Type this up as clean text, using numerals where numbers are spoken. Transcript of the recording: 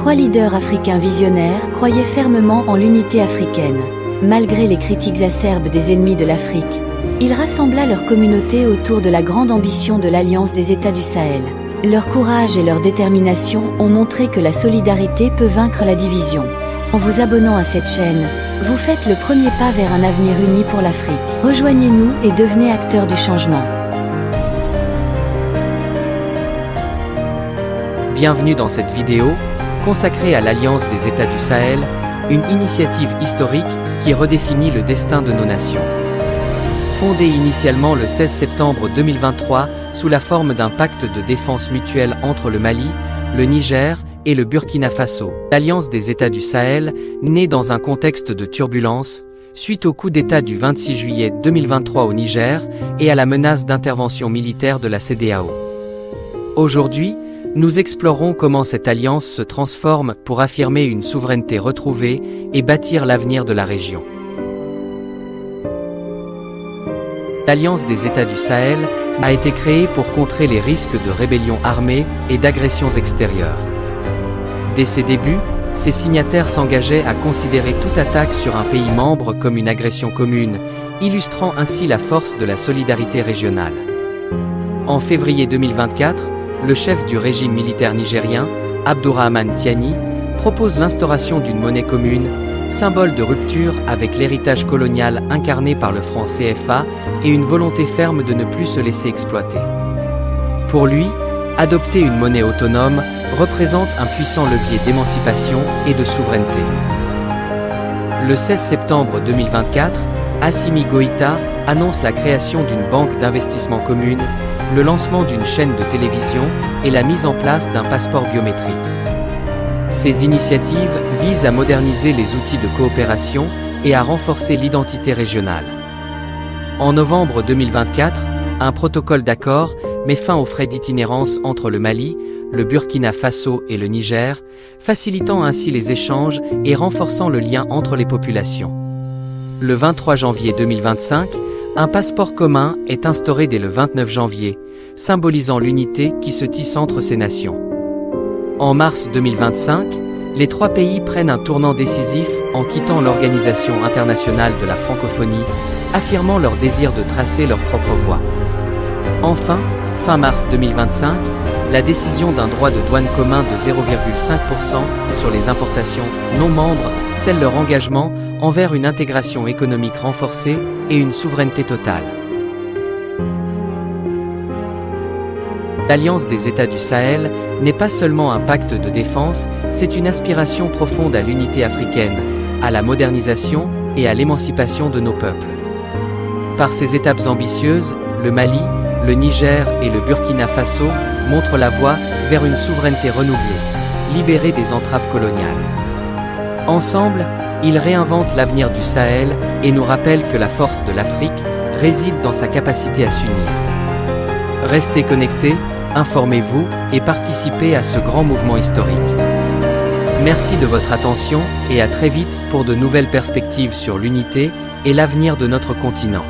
3 leaders africains visionnaires croyaient fermement en l'unité africaine. Malgré les critiques acerbes des ennemis de l'Afrique, ils rassembla leur communauté autour de la grande ambition de l'Alliance des États du Sahel. Leur courage et leur détermination ont montré que la solidarité peut vaincre la division. En vous abonnant à cette chaîne, vous faites le premier pas vers un avenir uni pour l'Afrique. Rejoignez-nous et devenez acteurs du changement. Bienvenue dans cette vidéo, consacrée à l'Alliance des États du Sahel, une initiative historique qui redéfinit le destin de nos nations. Fondée initialement le 16 septembre 2023 sous la forme d'un pacte de défense mutuelle entre le Mali, le Niger et le Burkina Faso, l'Alliance des États du Sahel naît dans un contexte de turbulence, suite au coup d'État du 26 juillet 2023 au Niger et à la menace d'intervention militaire de la CEDEAO. Aujourd'hui, nous explorerons comment cette alliance se transforme pour affirmer une souveraineté retrouvée et bâtir l'avenir de la région. L'Alliance des États du Sahel a été créée pour contrer les risques de rébellions armées et d'agressions extérieures. Dès ses débuts, ses signataires s'engageaient à considérer toute attaque sur un pays membre comme une agression commune, illustrant ainsi la force de la solidarité régionale. En février 2024, le chef du régime militaire nigérien, Abdourahmane Tiani, propose l'instauration d'une monnaie commune, symbole de rupture avec l'héritage colonial incarné par le franc CFA et une volonté ferme de ne plus se laisser exploiter. Pour lui, adopter une monnaie autonome représente un puissant levier d'émancipation et de souveraineté. Le 16 septembre 2024, Assimi Goïta annonce la création d'une banque d'investissement commune, le lancement d'une chaîne de télévision et la mise en place d'un passeport biométrique. Ces initiatives visent à moderniser les outils de coopération et à renforcer l'identité régionale. En novembre 2024, un protocole d'accord met fin aux frais d'itinérance entre le Mali, le Burkina Faso et le Niger, facilitant ainsi les échanges et renforçant le lien entre les populations. Le 23 janvier 2025, un passeport commun est instauré dès le 29 janvier, symbolisant l'unité qui se tisse entre ces nations. En mars 2025, les trois pays prennent un tournant décisif en quittant l'Organisation internationale de la francophonie, affirmant leur désir de tracer leur propre voie. Enfin, fin mars 2025, la décision d'un droit de douane commun de 0,5% sur les importations non membres scelle leur engagement envers une intégration économique renforcée et une souveraineté totale. L'Alliance des États du Sahel n'est pas seulement un pacte de défense, c'est une aspiration profonde à l'unité africaine, à la modernisation et à l'émancipation de nos peuples. Par ces étapes ambitieuses, le Mali, le Niger et le Burkina Faso montrent la voie vers une souveraineté renouvelée, libérée des entraves coloniales. Ensemble, ils réinventent l'avenir du Sahel et nous rappellent que la force de l'Afrique réside dans sa capacité à s'unir. Restez connectés, informez-vous et participez à ce grand mouvement historique. Merci de votre attention et à très vite pour de nouvelles perspectives sur l'unité et l'avenir de notre continent.